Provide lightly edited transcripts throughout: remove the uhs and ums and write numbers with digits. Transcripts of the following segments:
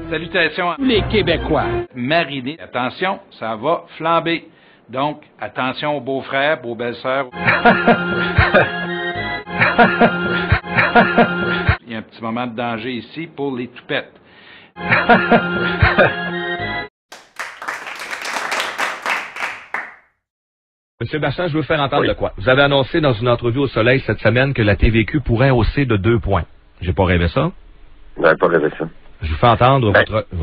Salutations à tous les Québécois. Marinés, attention, ça va flamber. Donc, attention aux beaux-frères, aux belles-sœurs. Il y a un petit moment de danger ici pour les toupettes. Monsieur Bachand, je veux faire entendre de quoi. Vous avez annoncé dans une entrevue au Soleil cette semaine que la TVQ pourrait hausser de 2 points. J'ai pas rêvé ça? Non, pas rêvé ça. Je vous fais entendre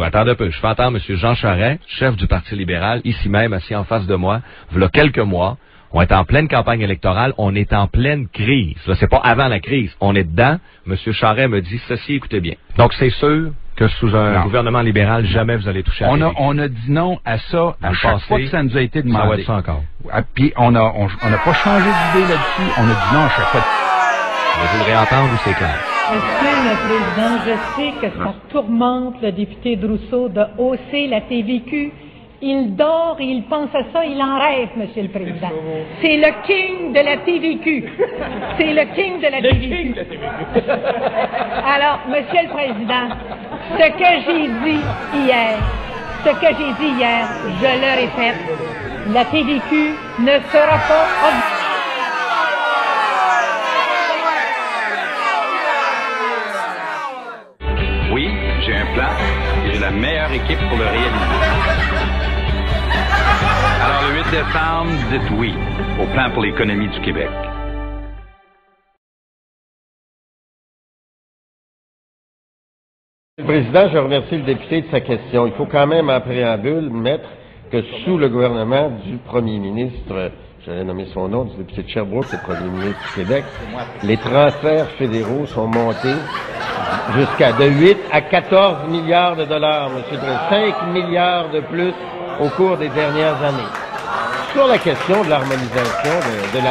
attendez un peu. Je fais entendre M. Jean Charest, chef du Parti libéral, ici même, assis en face de moi, v'là quelques mois. On est en pleine campagne électorale, on est en pleine crise. Là, c'est pas avant la crise, on est dedans. M. Charest me dit ceci, écoutez bien. Donc, c'est sûr que sous un gouvernement libéral, jamais vous allez toucher à la on a dit non à ça à chaque fois que ça nous a été demandé. Ça va être ça encore. Puis, on n'a pas changé d'idée là-dessus. On a dit non à chaque fois. Vous voudrez entendre ou c'est clair? Monsieur le Président, je sais que ça tourmente le député Rousseau de hausser la TVQ. Il dort et il pense à ça, il en rêve, Monsieur le Président. C'est le king de la TVQ. C'est le king de la TVQ. Alors, Monsieur le Président, ce que j'ai dit hier, je le répète, la TVQ ne sera pas... Oui, j'ai un plan et j'ai la meilleure équipe pour le réaliser. Alors, le 8 décembre, dites oui au plan pour l'économie du Québec. Monsieur le Président, je remercie le député de sa question. Il faut quand même, en préambule, mettre que sous le gouvernement du premier ministre, j'allais nommer son nom, du député de Sherbrooke, le premier ministre du Québec, les transferts fédéraux sont montés jusqu'à de 8 à 14 milliards de dollars, monsieur le Président. 5 milliards de plus au cours des dernières années. Sur la question de l'harmonisation de la...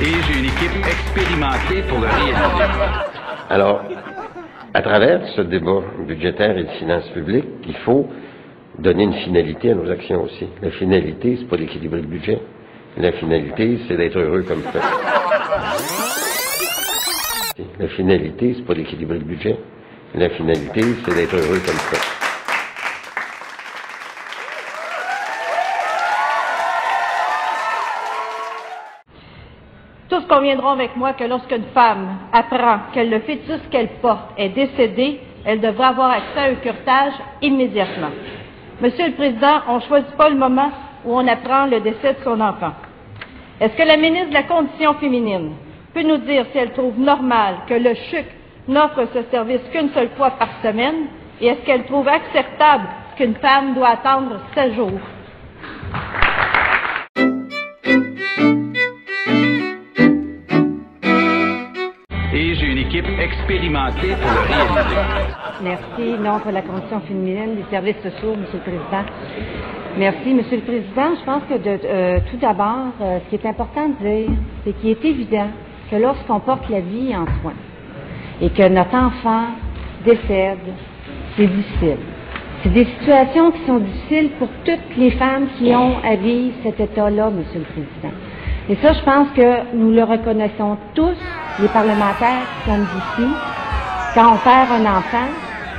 Et j'ai une équipe expérimentée pour le réaliser. Alors, à travers ce débat budgétaire et de finances publiques, il faut donner une finalité à nos actions aussi. La finalité, c'est pas d'équilibrer le budget. La finalité, c'est d'être heureux comme peuple. La finalité, c'est pas d'équilibrer le budget. La finalité, c'est d'être heureux comme peuple. Tous conviendront avec moi que lorsqu'une femme apprend que le fœtus qu'elle porte est décédé, elle devra avoir accès à un curetage immédiatement. Monsieur le Président, on ne choisit pas le moment où on apprend le décès de son enfant. Est-ce que la ministre de la Condition féminine peut nous dire si elle trouve normal que le CHUQ n'offre ce service qu'une seule fois par semaine et est-ce qu'elle trouve acceptable qu'une femme doit attendre 7 jours? Et j'ai une équipe expérimentée pour le réaliser. Merci. Non pour la Condition féminine des services sociaux, Monsieur le Président. Merci, Monsieur le Président. Je pense que tout d'abord, ce qui est important de dire, c'est qu'il est évident que lorsqu'on porte la vie en soins et que notre enfant décède, c'est difficile. C'est des situations qui sont difficiles pour toutes les femmes qui ont à vivre cet état-là, Monsieur le Président. Et ça, je pense que nous le reconnaissons tous, les parlementaires qui sont ici, quand on perd un enfant,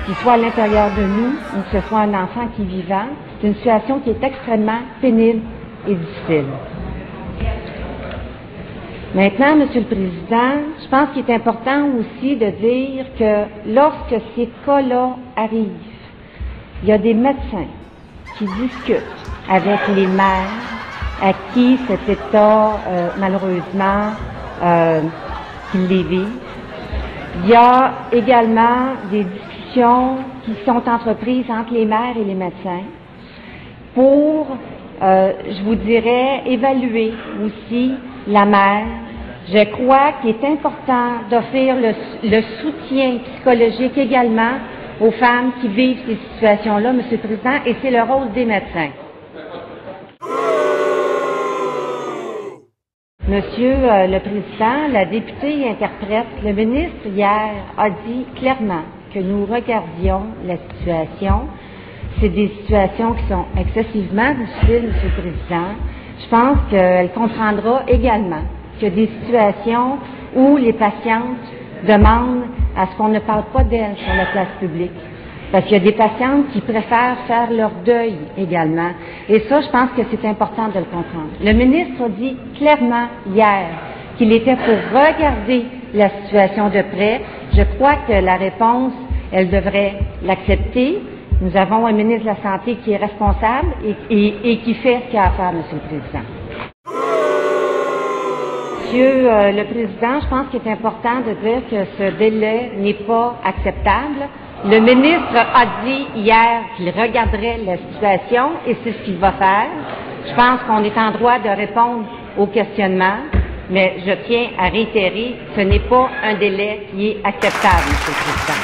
qu'il soit à l'intérieur de nous ou que ce soit un enfant qui est vivant, c'est une situation qui est extrêmement pénible et difficile. Maintenant, Monsieur le Président, je pense qu'il est important aussi de dire que lorsque ces cas-là arrivent, il y a des médecins qui discutent avec les mères à qui cet état, malheureusement, qu'ils les vivent. Il y a également des discussions qui sont entreprises entre les mères et les médecins pour, je vous dirais, évaluer aussi la mère. Je crois qu'il est important d'offrir le soutien psychologique également aux femmes qui vivent ces situations-là, Monsieur le Président, et c'est le rôle des médecins. Monsieur le Président, la députée interprète, le ministre hier a dit clairement que nous regardions la situation. C'est des situations qui sont excessivement difficiles, M. le Président. Je pense qu'elle comprendra également qu'il y a des situations où les patientes demandent à ce qu'on ne parle pas d'elles sur la place publique. Parce qu'il y a des patientes qui préfèrent faire leur deuil également. Et ça, je pense que c'est important de le comprendre. Le ministre a dit clairement hier qu'il était pour regarder la situation de près. Je crois que la réponse, elle devrait l'accepter. Nous avons un ministre de la Santé qui est responsable et qui fait ce qu'il a à faire, M. le Président. Monsieur le Président, je pense qu'il est important de dire que ce délai n'est pas acceptable. Le ministre a dit hier qu'il regarderait la situation et c'est ce qu'il va faire. Je pense qu'on est en droit de répondre aux questionnements, mais je tiens à réitérer, ce n'est pas un délai qui est acceptable, M. le Président.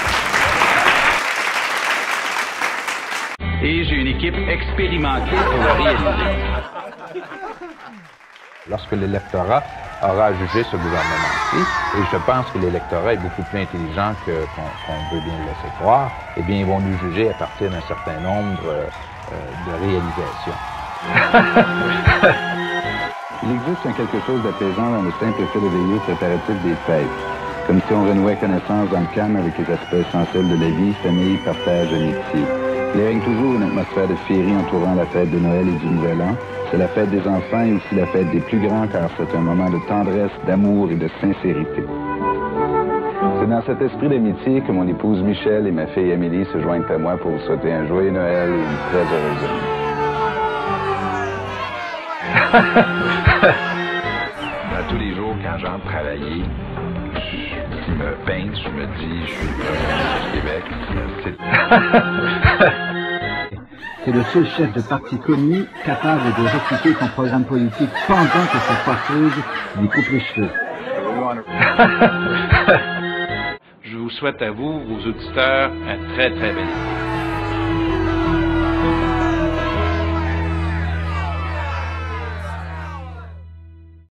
Et j'ai une équipe expérimentée pour le réaliser. Lorsque l'électorat aura jugé ce gouvernement-ci, et je pense que l'électorat est beaucoup plus intelligent qu'on veut bien le laisser croire, eh bien, ils vont nous juger à partir d'un certain nombre de réalisations. Il existe quelque chose d'apaisant dans le simple fait de veiller aux préparatifs des fêtes, comme si on renouait connaissance dans le calme avec les aspects essentiels de la vie, famille, partage, amitié. Il règne toujours une atmosphère de féerie entourant la fête de Noël et du Nouvel An. C'est la fête des enfants et aussi la fête des plus grands, car c'est un moment de tendresse, d'amour et de sincérité. C'est dans cet esprit d'amitié que mon épouse Michel et ma fille Amélie se joignent à moi pour vous souhaiter un joyeux Noël et une très heureuse année. Tous les jours, quand j'entre travailler, je me pince, je me dis, je suis le Québec. C'est le seul chef de parti connu capable de réciter son programme politique pendant que sa coiffeuse lui coupe les cheveux. Je vous souhaite à vous, vos auditeurs, un très, très bel été.